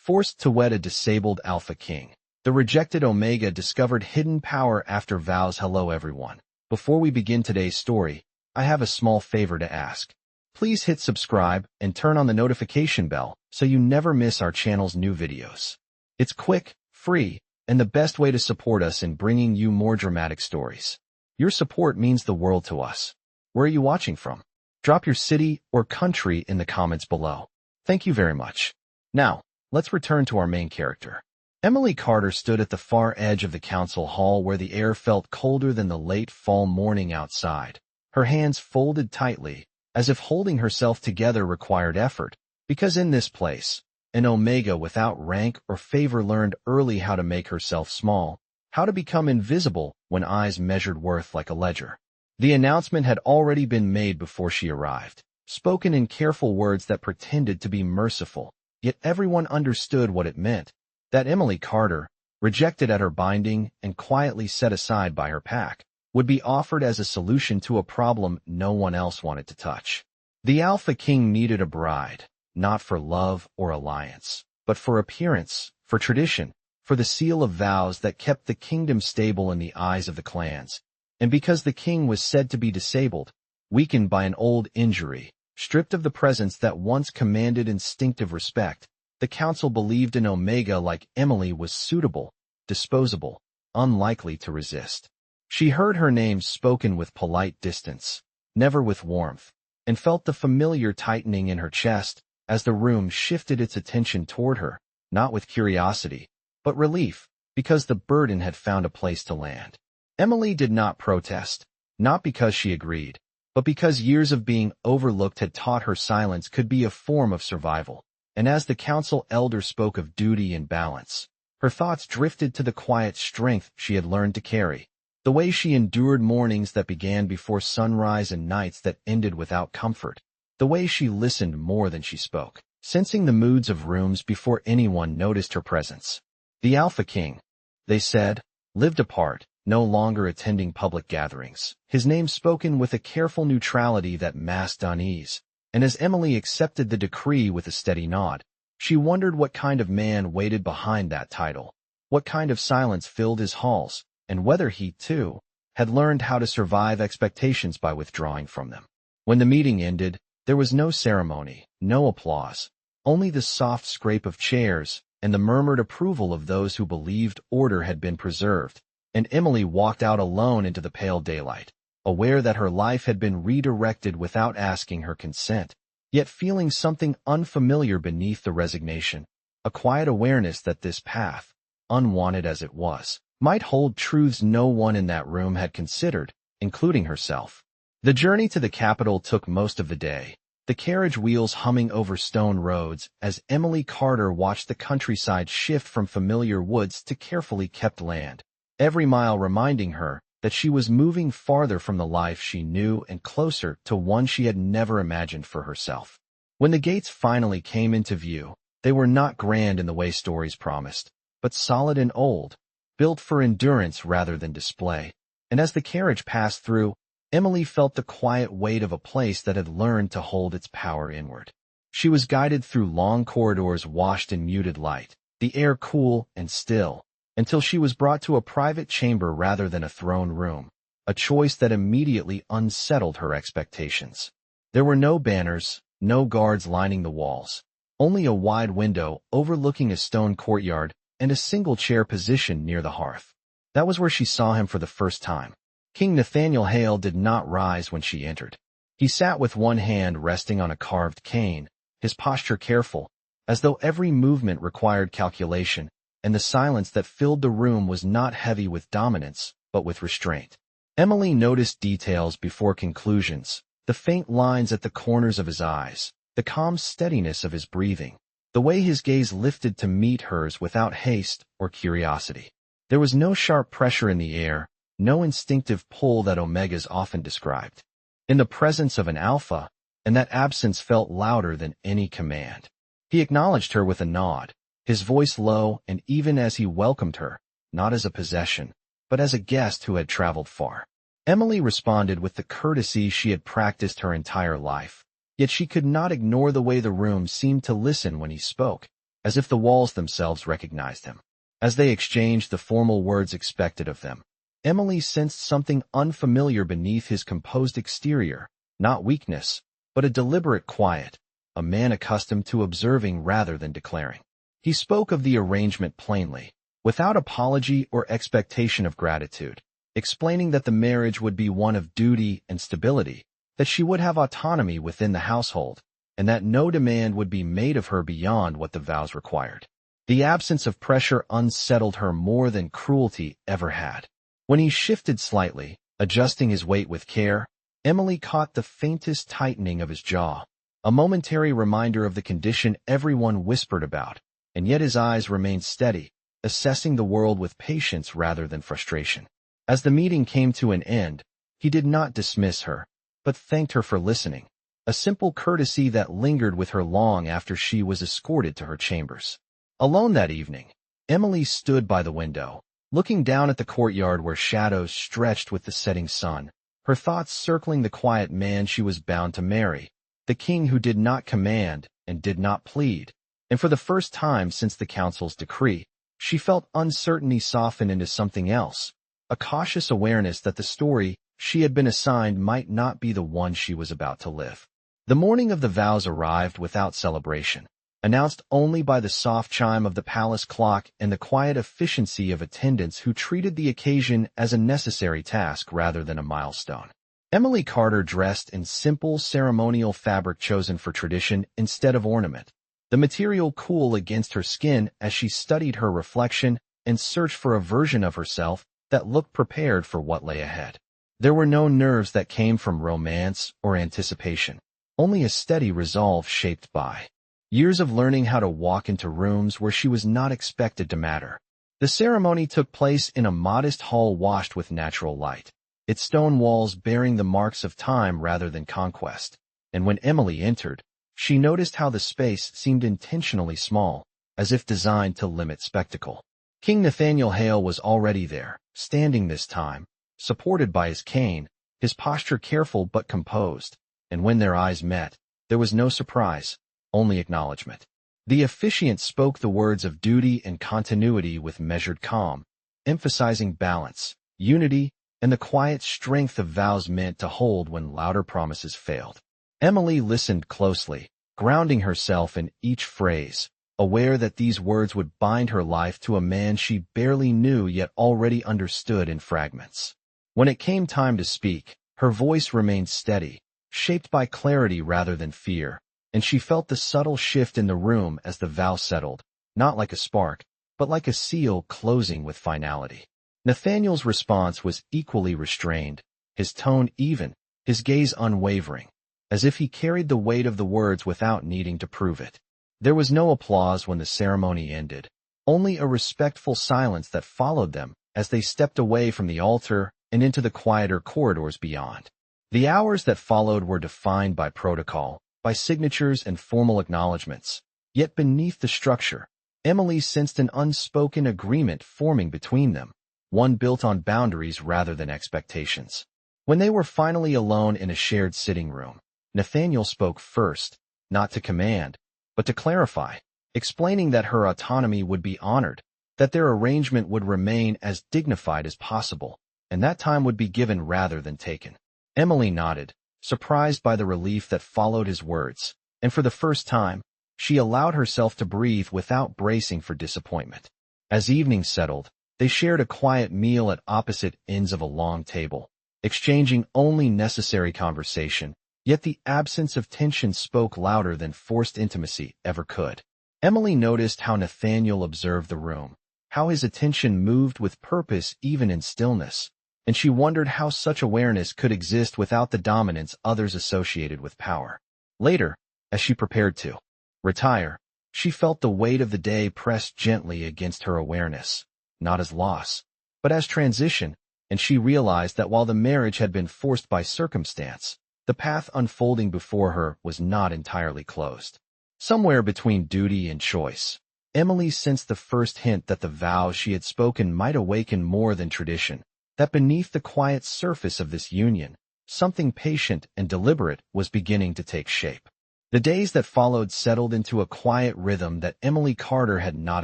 Forced to wed a disabled Alpha King. The rejected Omega discovered hidden power after Vows. Hello everyone. Before we begin today's story, I have a small favor to ask. Please hit subscribe and turn on the notification bell so you never miss our channel's new videos. It's quick, free, and the best way to support us in bringing you more dramatic stories. Your support means the world to us. Where are you watching from? Drop your city or country in the comments below. Thank you very much. Now, let's return to our main character. Emily Carter stood at the far edge of the council hall where the air felt colder than the late fall morning outside. Her hands folded tightly, as if holding herself together required effort, because in this place, an Omega without rank or favor learned early how to make herself small, how to become invisible when eyes measured worth like a ledger. The announcement had already been made before she arrived, spoken in careful words that pretended to be merciful, yet everyone understood what it meant. That Emily Carter, rejected at her binding and quietly set aside by her pack, would be offered as a solution to a problem no one else wanted to touch. The Alpha King needed a bride, not for love or alliance, but for appearance, for tradition, for the seal of vows that kept the kingdom stable in the eyes of the clans. And because the king was said to be disabled, weakened by an old injury, stripped of the presence that once commanded instinctive respect, the council believed an Omega like Emily was suitable, disposable, unlikely to resist. She heard her name spoken with polite distance, never with warmth, and felt the familiar tightening in her chest as the room shifted its attention toward her, not with curiosity, but relief, because the burden had found a place to land. Emily did not protest, not because she agreed, but because years of being overlooked had taught her silence could be a form of survival. And as the council elder spoke of duty and balance, her thoughts drifted to the quiet strength she had learned to carry, the way she endured mornings that began before sunrise and nights that ended without comfort, the way she listened more than she spoke, sensing the moods of rooms before anyone noticed her presence. The Alpha King, they said, lived apart, no longer attending public gatherings, his name spoken with a careful neutrality that masked unease. And as Emily accepted the decree with a steady nod, she wondered what kind of man waited behind that title, what kind of silence filled his halls, and whether he, too, had learned how to survive expectations by withdrawing from them. When the meeting ended, there was no ceremony, no applause, only the soft scrape of chairs and the murmured approval of those who believed order had been preserved, and Emily walked out alone into the pale daylight, aware that her life had been redirected without asking her consent, yet feeling something unfamiliar beneath the resignation, a quiet awareness that this path, unwanted as it was, might hold truths no one in that room had considered, including herself. The journey to the capital took most of the day, the carriage wheels humming over stone roads as Emily Carter watched the countryside shift from familiar woods to carefully kept land, every mile reminding her that she was moving farther from the life she knew and closer to one she had never imagined for herself. When the gates finally came into view, they were not grand in the way stories promised, but solid and old, built for endurance rather than display. And as the carriage passed through, Emily felt the quiet weight of a place that had learned to hold its power inward. She was guided through long corridors washed in muted light, the air cool and still, until she was brought to a private chamber rather than a throne room, a choice that immediately unsettled her expectations. There were no banners, no guards lining the walls, only a wide window overlooking a stone courtyard and a single chair positioned near the hearth. That was where she saw him for the first time. King Nathaniel Hale did not rise when she entered. He sat with one hand resting on a carved cane, his posture careful, as though every movement required calculation, and the silence that filled the room was not heavy with dominance, but with restraint. Emily noticed details before conclusions, the faint lines at the corners of his eyes, the calm steadiness of his breathing, the way his gaze lifted to meet hers without haste or curiosity. There was no sharp pressure in the air, no instinctive pull that Omegas often described. In the presence of an alpha, and that absence felt louder than any command. He acknowledged her with a nod, his voice low and even as he welcomed her, not as a possession, but as a guest who had traveled far. Emily responded with the courtesy she had practiced her entire life, yet she could not ignore the way the room seemed to listen when he spoke. as if the walls themselves recognized him. As they exchanged the formal words expected of them, Emily sensed something unfamiliar beneath his composed exterior, not weakness, but a deliberate quiet, a man accustomed to observing rather than declaring. He spoke of the arrangement plainly, without apology or expectation of gratitude, explaining that the marriage would be one of duty and stability, that she would have autonomy within the household, and that no demand would be made of her beyond what the vows required. The absence of pressure unsettled her more than cruelty ever had. When he shifted slightly, adjusting his weight with care, Emily caught the faintest tightening of his jaw, a momentary reminder of the condition everyone whispered about, and yet his eyes remained steady, assessing the world with patience rather than frustration. As the meeting came to an end, he did not dismiss her, but thanked her for listening, a simple courtesy that lingered with her long after she was escorted to her chambers. Alone that evening, Emily stood by the window, looking down at the courtyard where shadows stretched with the setting sun, her thoughts circling the quiet man she was bound to marry, the king who did not command and did not plead. And for the first time since the council's decree, she felt uncertainty soften into something else, a cautious awareness that the story she had been assigned might not be the one she was about to live. The morning of the vows arrived without celebration, announced only by the soft chime of the palace clock and the quiet efficiency of attendants who treated the occasion as a necessary task rather than a milestone. Emily Carter dressed in simple ceremonial fabric chosen for tradition instead of ornament, the material cool against her skin as she studied her reflection and searched for a version of herself that looked prepared for what lay ahead. There were no nerves that came from romance or anticipation, only a steady resolve shaped by years of learning how to walk into rooms where she was not expected to matter. The ceremony took place in a modest hall washed with natural light, its stone walls bearing the marks of time rather than conquest, and when Emily entered, she noticed how the space seemed intentionally small, as if designed to limit spectacle. King Nathaniel Hale was already there, standing this time, supported by his cane, his posture careful but composed, and when their eyes met, there was no surprise, only acknowledgement. The officiant spoke the words of duty and continuity with measured calm, emphasizing balance, unity, and the quiet strength of vows meant to hold when louder promises failed. Emily listened closely, grounding herself in each phrase, aware that these words would bind her life to a man she barely knew yet already understood in fragments. When it came time to speak, her voice remained steady, shaped by clarity rather than fear, and she felt the subtle shift in the room as the vow settled, not like a spark, but like a seal closing with finality. Nathaniel's response was equally restrained, his tone even, his gaze unwavering, as if he carried the weight of the words without needing to prove it. There was no applause when the ceremony ended, only a respectful silence that followed them as they stepped away from the altar and into the quieter corridors beyond. The hours that followed were defined by protocol, by signatures and formal acknowledgments. Yet beneath the structure, Emily sensed an unspoken agreement forming between them, one built on boundaries rather than expectations. When they were finally alone in a shared sitting room, Nathaniel spoke first, not to command, but to clarify, explaining that her autonomy would be honored, that their arrangement would remain as dignified as possible, and that time would be given rather than taken. Emily nodded, surprised by the relief that followed his words, and for the first time, she allowed herself to breathe without bracing for disappointment. As evening settled, they shared a quiet meal at opposite ends of a long table, exchanging only necessary conversation, yet the absence of tension spoke louder than forced intimacy ever could. Emily noticed how Nathaniel observed the room, how his attention moved with purpose even in stillness, and she wondered how such awareness could exist without the dominance others associated with power. Later, as she prepared to retire, she felt the weight of the day press gently against her awareness, not as loss, but as transition, and she realized that while the marriage had been forced by circumstance, the path unfolding before her was not entirely closed. Somewhere between duty and choice, Emily sensed the first hint that the vows she had spoken might awaken more than tradition, that beneath the quiet surface of this union, something patient and deliberate was beginning to take shape. The days that followed settled into a quiet rhythm that Emily Carter had not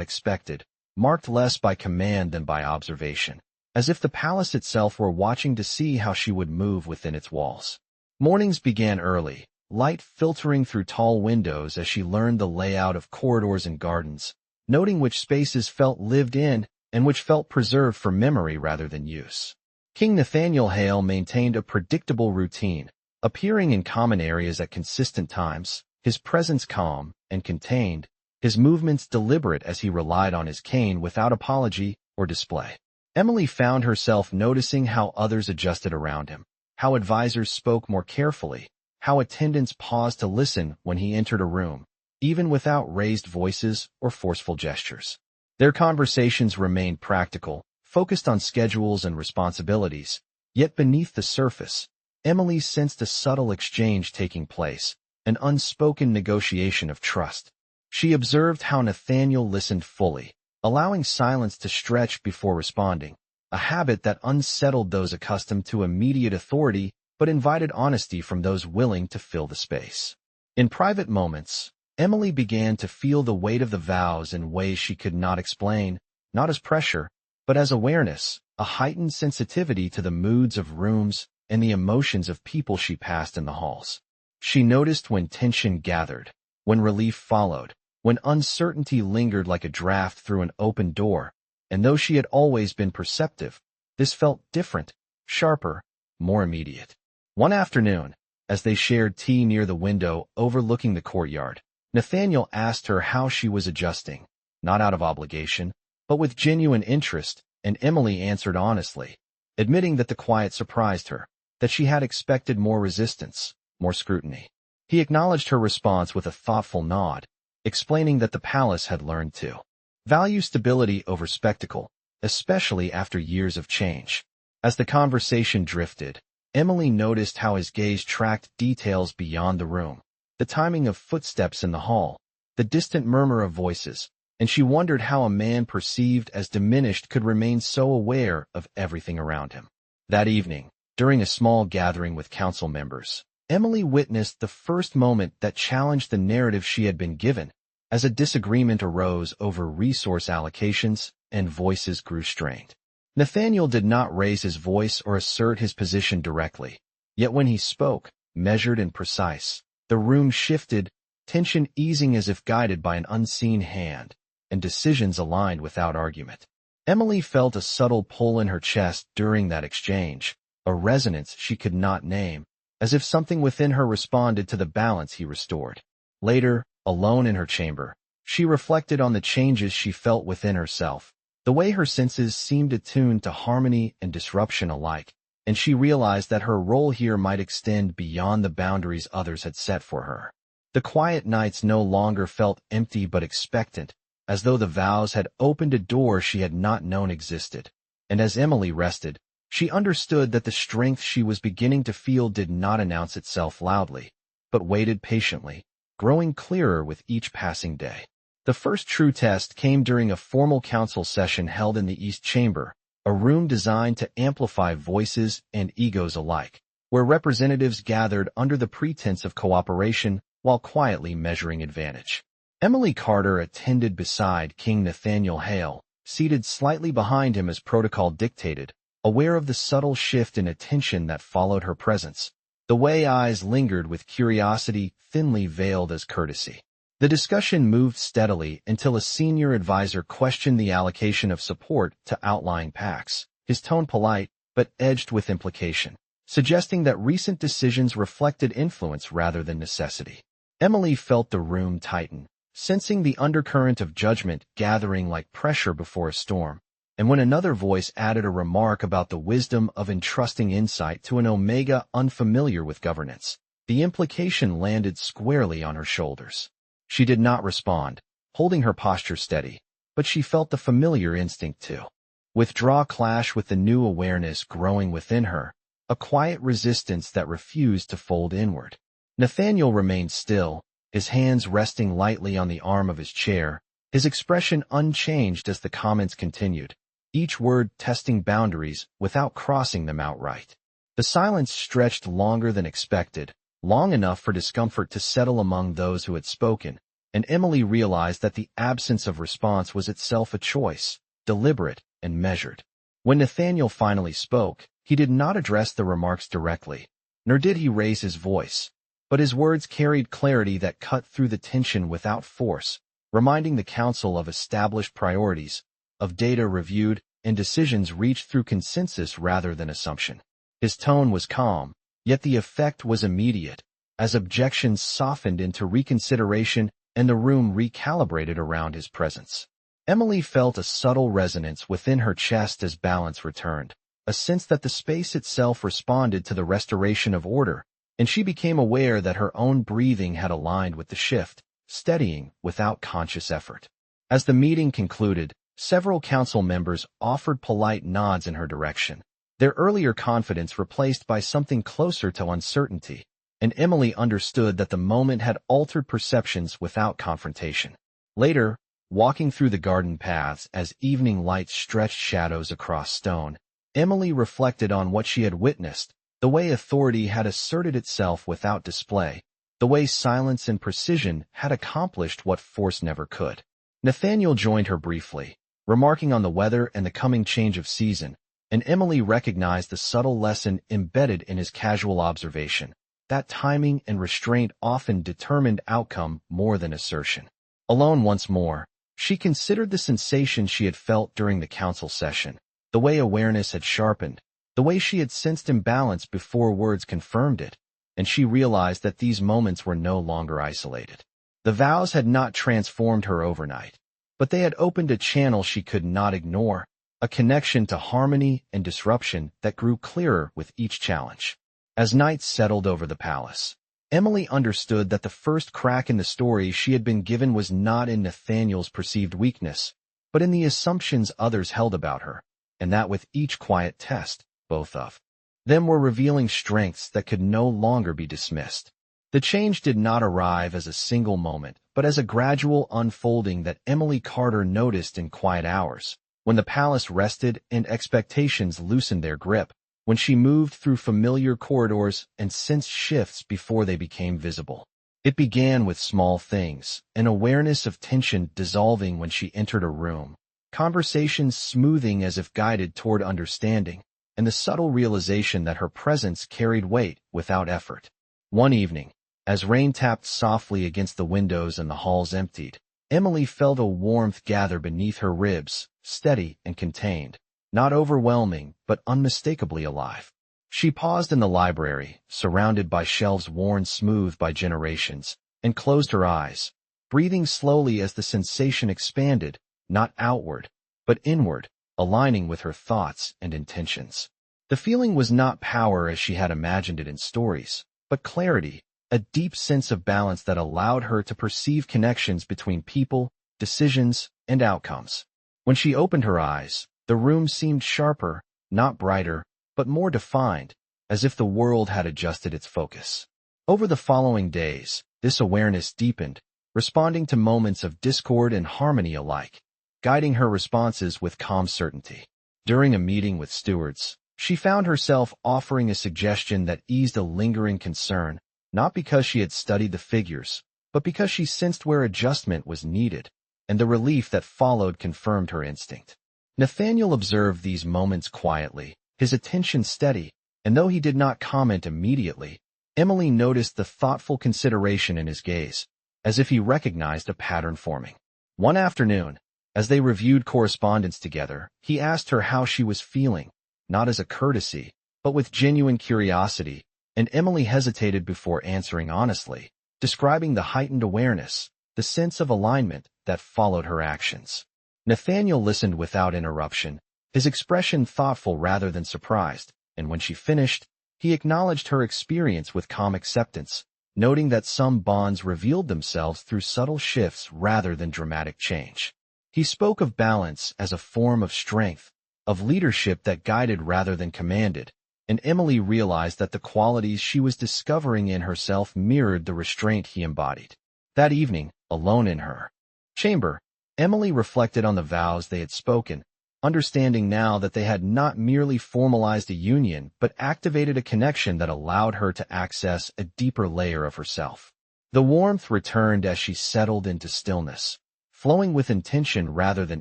expected, marked less by command than by observation, as if the palace itself were watching to see how she would move within its walls. Mornings began early, light filtering through tall windows as she learned the layout of corridors and gardens, noting which spaces felt lived in and which felt preserved for memory rather than use. King Nathaniel Hale maintained a predictable routine, appearing in common areas at consistent times, his presence calm and contained, his movements deliberate as he relied on his cane without apology or display. Emily found herself noticing how others adjusted around him, how advisors spoke more carefully, how attendants paused to listen when he entered a room, even without raised voices or forceful gestures. Their conversations remained practical, focused on schedules and responsibilities, yet beneath the surface, Emily sensed a subtle exchange taking place, an unspoken negotiation of trust. She observed how Nathaniel listened fully, allowing silence to stretch before responding, a habit that unsettled those accustomed to immediate authority but invited honesty from those willing to fill the space. In private moments, Emily began to feel the weight of the vows in ways she could not explain, not as pressure, but as awareness, a heightened sensitivity to the moods of rooms and the emotions of people she passed in the halls. She noticed when tension gathered, when relief followed, when uncertainty lingered like a draft through an open door, and though she had always been perceptive, this felt different, sharper, more immediate. One afternoon, as they shared tea near the window overlooking the courtyard, Nathaniel asked her how she was adjusting, not out of obligation, but with genuine interest, and Emily answered honestly, admitting that the quiet surprised her, that she had expected more resistance, more scrutiny. He acknowledged her response with a thoughtful nod, explaining that the palace had learned to value stability over spectacle, especially after years of change. As the conversation drifted, Emily noticed how his gaze tracked details beyond the room, the timing of footsteps in the hall, the distant murmur of voices, and she wondered how a man perceived as diminished could remain so aware of everything around him. That evening, during a small gathering with council members, Emily witnessed the first moment that challenged the narrative she had been given, as a disagreement arose over resource allocations and voices grew strained. Nathaniel did not raise his voice or assert his position directly, yet when he spoke, measured and precise, the room shifted, tension easing as if guided by an unseen hand, and decisions aligned without argument. Emily felt a subtle pull in her chest during that exchange, a resonance she could not name, as if something within her responded to the balance he restored. Later, alone in her chamber, she reflected on the changes she felt within herself, the way her senses seemed attuned to harmony and disruption alike, and she realized that her role here might extend beyond the boundaries others had set for her. The quiet nights no longer felt empty but expectant, as though the vows had opened a door she had not known existed, and as Emily rested, she understood that the strength she was beginning to feel did not announce itself loudly, but waited patiently, growing clearer with each passing day. The first true test came during a formal council session held in the East Chamber, a room designed to amplify voices and egos alike, where representatives gathered under the pretense of cooperation while quietly measuring advantage. Emily Carter attended beside King Nathaniel Hale, seated slightly behind him as protocol dictated, aware of the subtle shift in attention that followed her presence, the way eyes lingered with curiosity thinly veiled as courtesy. The discussion moved steadily until a senior advisor questioned the allocation of support to outlying pacts, his tone polite but edged with implication, suggesting that recent decisions reflected influence rather than necessity. Emily felt the room tighten, sensing the undercurrent of judgment gathering like pressure before a storm, and when another voice added a remark about the wisdom of entrusting insight to an Omega unfamiliar with governance, the implication landed squarely on her shoulders. She did not respond, holding her posture steady, but she felt the familiar instinct to withdraw clash with the new awareness growing within her, a quiet resistance that refused to fold inward. Nathaniel remained still, his hands resting lightly on the arm of his chair, his expression unchanged as the comments continued, each word testing boundaries without crossing them outright. The silence stretched longer than expected, long enough for discomfort to settle among those who had spoken, and Emily realized that the absence of response was itself a choice, deliberate and measured. When Nathaniel finally spoke, he did not address the remarks directly, nor did he raise his voice, but his words carried clarity that cut through the tension without force, reminding the council of established priorities, of data reviewed, and decisions reached through consensus rather than assumption. His tone was calm, yet the effect was immediate, as objections softened into reconsideration and the room recalibrated around his presence. Emily felt a subtle resonance within her chest as balance returned, a sense that the space itself responded to the restoration of order, and she became aware that her own breathing had aligned with the shift, steadying without conscious effort. As the meeting concluded, several council members offered polite nods in her direction, their earlier confidence replaced by something closer to uncertainty, and Emily understood that the moment had altered perceptions without confrontation. Later, walking through the garden paths as evening light stretched shadows across stone, Emily reflected on what she had witnessed, the way authority had asserted itself without display, the way silence and precision had accomplished what force never could. Nathaniel joined her briefly, remarking on the weather and the coming change of season, and Emily recognized the subtle lesson embedded in his casual observation, that timing and restraint often determined outcome more than assertion. Alone once more, she considered the sensation she had felt during the council session, the way awareness had sharpened, the way she had sensed imbalance before words confirmed it, and she realized that these moments were no longer isolated. The vows had not transformed her overnight, but they had opened a channel she could not ignore, a connection to harmony and disruption that grew clearer with each challenge. As night settled over the palace, Emily understood that the first crack in the story she had been given was not in Nathaniel's perceived weakness, but in the assumptions others held about her, and that with each quiet test, both of them were revealing strengths that could no longer be dismissed. The change did not arrive as a single moment, but as a gradual unfolding that Emily Carter noticed in quiet hours, when the palace rested and expectations loosened their grip, when she moved through familiar corridors and sensed shifts before they became visible. It began with small things, an awareness of tension dissolving when she entered a room, conversations smoothing as if guided toward understanding, and the subtle realization that her presence carried weight without effort. One evening, as rain tapped softly against the windows and the halls emptied, Emily felt a warmth gather beneath her ribs, steady and contained, not overwhelming but unmistakably alive. She paused in the library, surrounded by shelves worn smooth by generations, and closed her eyes, breathing slowly as the sensation expanded, not outward, but inward, aligning with her thoughts and intentions. The feeling was not power as she had imagined it in stories, but clarity, a deep sense of balance that allowed her to perceive connections between people, decisions, and outcomes. When she opened her eyes, the room seemed sharper, not brighter, but more defined, as if the world had adjusted its focus. Over the following days, this awareness deepened, responding to moments of discord and harmony alike, guiding her responses with calm certainty. During a meeting with stewards, she found herself offering a suggestion that eased a lingering concern, not because she had studied the figures, but because she sensed where adjustment was needed, and the relief that followed confirmed her instinct. Nathaniel observed these moments quietly, his attention steady, and though he did not comment immediately, Emily noticed the thoughtful consideration in his gaze, as if he recognized a pattern forming. One afternoon, as they reviewed correspondence together, he asked her how she was feeling, not as a courtesy, but with genuine curiosity, and Emily hesitated before answering honestly, describing the heightened awareness, the sense of alignment that followed her actions. Nathaniel listened without interruption, his expression thoughtful rather than surprised, and when she finished, he acknowledged her experience with calm acceptance, noting that some bonds revealed themselves through subtle shifts rather than dramatic change. He spoke of balance as a form of strength, of leadership that guided rather than commanded, and Emily realized that the qualities she was discovering in herself mirrored the restraint he embodied. That evening, alone in her chamber, Emily reflected on the vows they had spoken, understanding now that they had not merely formalized a union but activated a connection that allowed her to access a deeper layer of herself. The warmth returned as she settled into stillness, flowing with intention rather than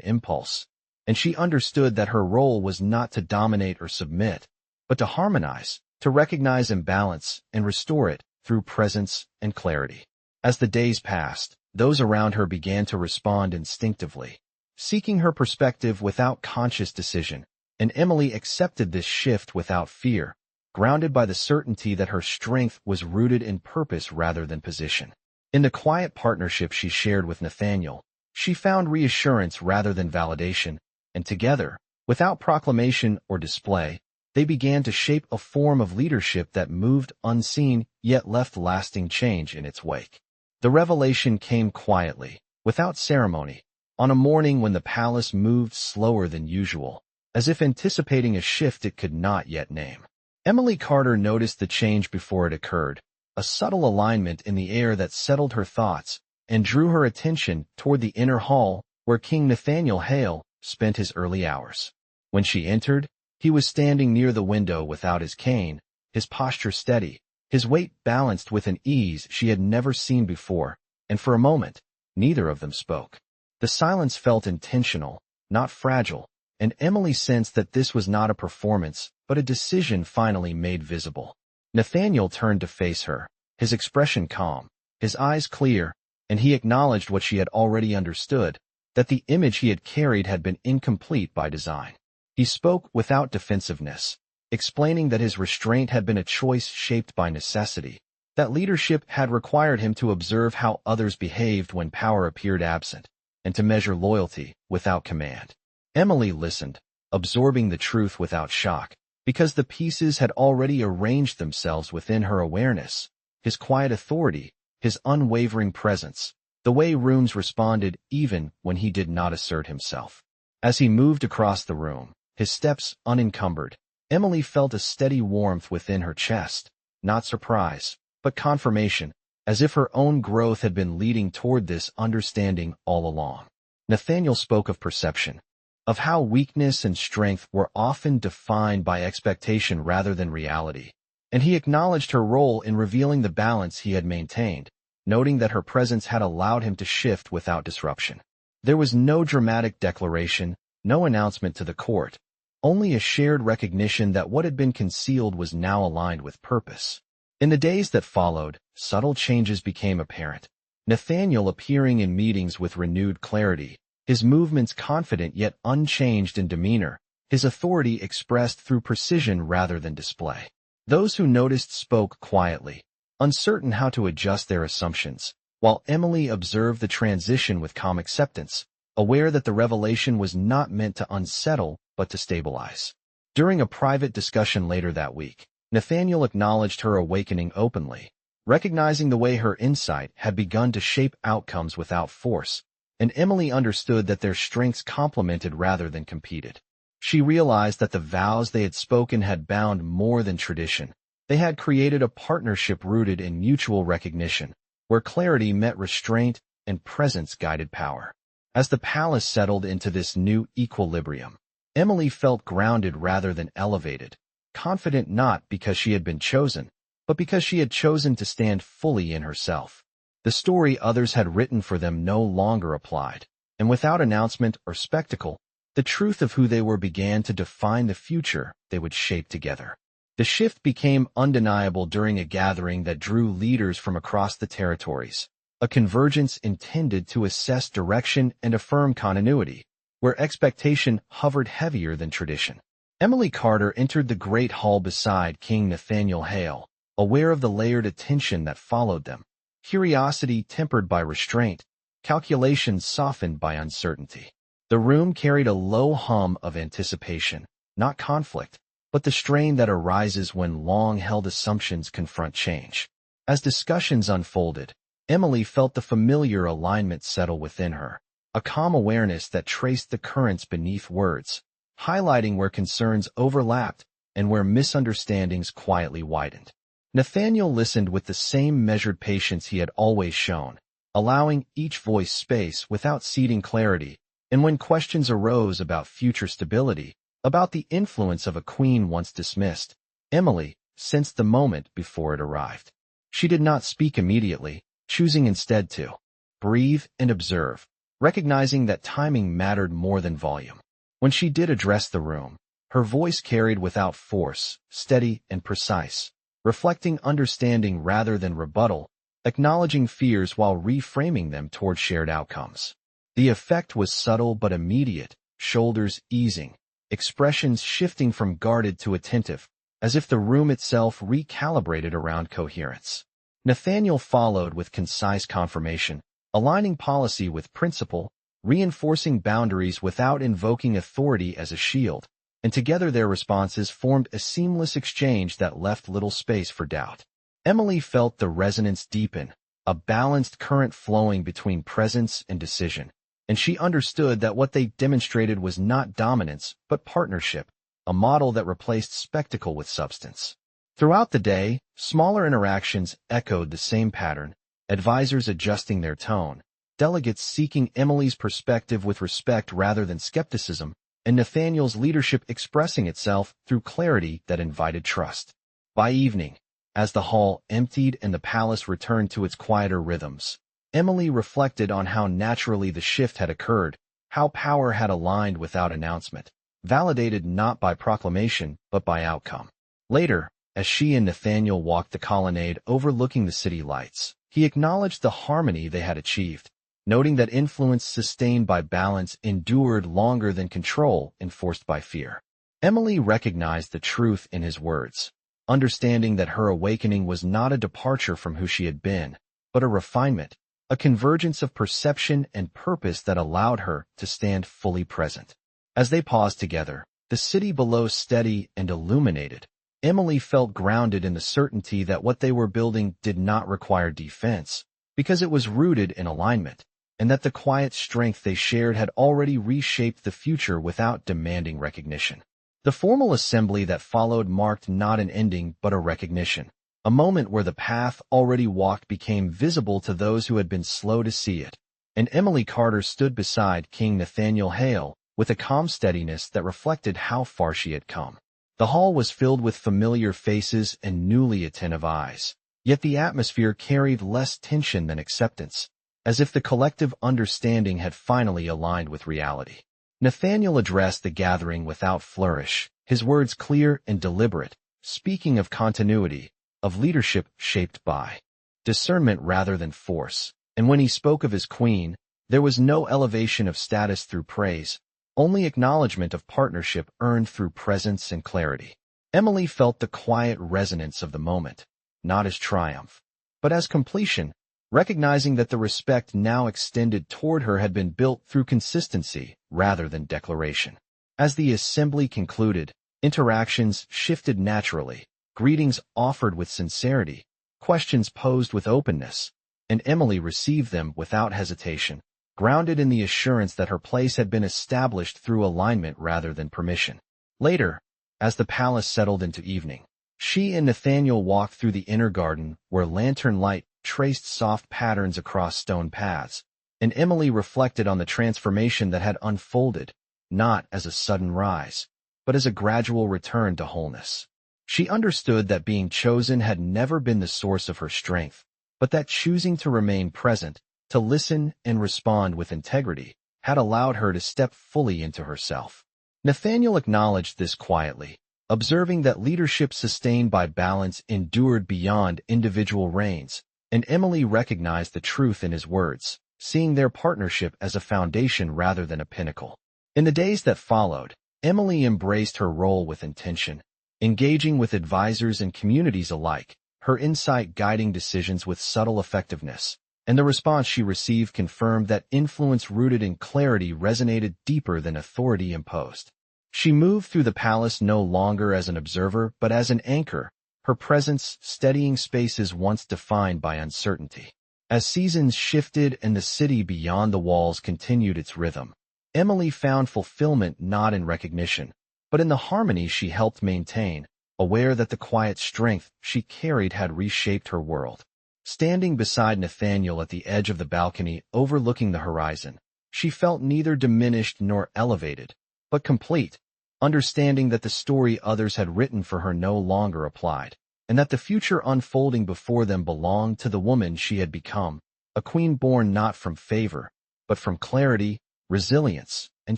impulse, and she understood that her role was not to dominate or submit, but to harmonize, to recognize imbalance and restore it through presence and clarity. As the days passed, those around her began to respond instinctively, seeking her perspective without conscious decision, and Emily accepted this shift without fear, grounded by the certainty that her strength was rooted in purpose rather than position. In the quiet partnership she shared with Nathaniel, she found reassurance rather than validation, and together, without proclamation or display, they began to shape a form of leadership that moved unseen yet left lasting change in its wake. The revelation came quietly, without ceremony, on a morning when the palace moved slower than usual, as if anticipating a shift it could not yet name. Emily Carter noticed the change before it occurred, a subtle alignment in the air that settled her thoughts and drew her attention toward the inner hall where King Nathaniel Hale spent his early hours. When she entered, he was standing near the window without his cane, his posture steady, his weight balanced with an ease she had never seen before, and for a moment, neither of them spoke. The silence felt intentional, not fragile, and Emily sensed that this was not a performance, but a decision finally made visible. Nathaniel turned to face her, his expression calm, his eyes clear, and he acknowledged what she had already understood, that the image he had carried had been incomplete by design. He spoke without defensiveness, explaining that his restraint had been a choice shaped by necessity, that leadership had required him to observe how others behaved when power appeared absent, and to measure loyalty without command. Emily listened, absorbing the truth without shock, because the pieces had already arranged themselves within her awareness. His quiet authority, his unwavering presence, the way rooms responded even when he did not assert himself. As he moved across the room, his steps unencumbered, Emily felt a steady warmth within her chest, not surprise, but confirmation, as if her own growth had been leading toward this understanding all along. Nathaniel spoke of perception, of how weakness and strength were often defined by expectation rather than reality, and he acknowledged her role in revealing the balance he had maintained, noting that her presence had allowed him to shift without disruption. There was no dramatic declaration, no announcement to the court, only a shared recognition that what had been concealed was now aligned with purpose. In the days that followed, subtle changes became apparent. Nathaniel appearing in meetings with renewed clarity, his movements confident yet unchanged in demeanor, his authority expressed through precision rather than display. Those who noticed spoke quietly, uncertain how to adjust their assumptions, while Emily observed the transition with calm acceptance, aware that the revelation was not meant to unsettle but to stabilize. During a private discussion later that week, Nathaniel acknowledged her awakening openly, recognizing the way her insight had begun to shape outcomes without force, and Emily understood that their strengths complemented rather than competed. She realized that the vows they had spoken had bound more than tradition. They had created a partnership rooted in mutual recognition, where clarity met restraint and presence guided power. As the palace settled into this new equilibrium, Emily felt grounded rather than elevated, confident not because she had been chosen, but because she had chosen to stand fully in herself. The story others had written for them no longer applied, and without announcement or spectacle, the truth of who they were began to define the future they would shape together. The shift became undeniable during a gathering that drew leaders from across the territories, a convergence intended to assess direction and affirm continuity, where expectation hovered heavier than tradition. Emily Carter entered the great hall beside King Nathaniel Hale, aware of the layered attention that followed them, curiosity tempered by restraint, calculations softened by uncertainty. The room carried a low hum of anticipation, not conflict, but the strain that arises when long-held assumptions confront change. As discussions unfolded, Emily felt the familiar alignment settle within her, a calm awareness that traced the currents beneath words, highlighting where concerns overlapped and where misunderstandings quietly widened. Nathaniel listened with the same measured patience he had always shown, allowing each voice space without ceding clarity, And when questions arose about future stability, about the influence of a queen once dismissed, Emily sensed the moment before it arrived. She did not speak immediately, choosing instead to breathe and observe, recognizing that timing mattered more than volume. When she did address the room, her voice carried without force, steady and precise, reflecting understanding rather than rebuttal, acknowledging fears while reframing them toward shared outcomes. The effect was subtle but immediate, shoulders easing, expressions shifting from guarded to attentive, as if the room itself recalibrated around coherence. Nathaniel followed with concise confirmation, aligning policy with principle, reinforcing boundaries without invoking authority as a shield, and together their responses formed a seamless exchange that left little space for doubt. Emily felt the resonance deepen, a balanced current flowing between presence and decision, and she understood that what they demonstrated was not dominance but partnership, a model that replaced spectacle with substance. Throughout the day, smaller interactions echoed the same pattern, advisors adjusting their tone, delegates seeking Emily's perspective with respect rather than skepticism, and Nathaniel's leadership expressing itself through clarity that invited trust. By evening, as the hall emptied and the palace returned to its quieter rhythms, Emily reflected on how naturally the shift had occurred, how power had aligned without announcement, validated not by proclamation but by outcome. Later, as she and Nathaniel walked the colonnade overlooking the city lights, he acknowledged the harmony they had achieved, noting that influence sustained by balance endured longer than control enforced by fear. Emily recognized the truth in his words, understanding that her awakening was not a departure from who she had been, but a refinement, a convergence of perception and purpose that allowed her to stand fully present. As they paused together, the city below steady and illuminated, Emily felt grounded in the certainty that what they were building did not require defense, because it was rooted in alignment, and that the quiet strength they shared had already reshaped the future without demanding recognition. The formal assembly that followed marked not an ending but a recognition, a moment where the path already walked became visible to those who had been slow to see it, and Emily Carter stood beside King Nathaniel Hale with a calm steadiness that reflected how far she had come. The hall was filled with familiar faces and newly attentive eyes, yet the atmosphere carried less tension than acceptance, as if the collective understanding had finally aligned with reality. Nathaniel addressed the gathering without flourish, his words clear and deliberate, speaking of continuity, of leadership shaped by discernment rather than force. And when he spoke of his queen, there was no elevation of status through praise, only acknowledgement of partnership earned through presence and clarity. Emily felt the quiet resonance of the moment, not as triumph, but as completion, recognizing that the respect now extended toward her had been built through consistency rather than declaration. As the assembly concluded, interactions shifted naturally, greetings offered with sincerity, questions posed with openness, and Emily received them without hesitation, grounded in the assurance that her place had been established through alignment rather than permission. Later, as the palace settled into evening, she and Nathaniel walked through the inner garden where lantern light traced soft patterns across stone paths, and Emily reflected on the transformation that had unfolded, not as a sudden rise, but as a gradual return to wholeness. She understood that being chosen had never been the source of her strength, but that choosing to remain present, to listen and respond with integrity, had allowed her to step fully into herself. Nathaniel acknowledged this quietly, observing that leadership sustained by balance endured beyond individual reigns, and Emily recognized the truth in his words, seeing their partnership as a foundation rather than a pinnacle. In the days that followed, Emily embraced her role with intention, engaging with advisors and communities alike, her insight guiding decisions with subtle effectiveness, and the response she received confirmed that influence rooted in clarity resonated deeper than authority imposed. She moved through the palace no longer as an observer but as an anchor, her presence steadying spaces once defined by uncertainty. As seasons shifted and the city beyond the walls continued its rhythm, Emily found fulfillment not in recognition, but in the harmony she helped maintain, aware that the quiet strength she carried had reshaped her world. Standing beside Nathaniel at the edge of the balcony overlooking the horizon, She felt neither diminished nor elevated, but complete, understanding that the story others had written for her no longer applied, and that the future unfolding before them belonged to the woman she had become, a queen born not from favor, but from clarity, resilience, and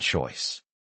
choice.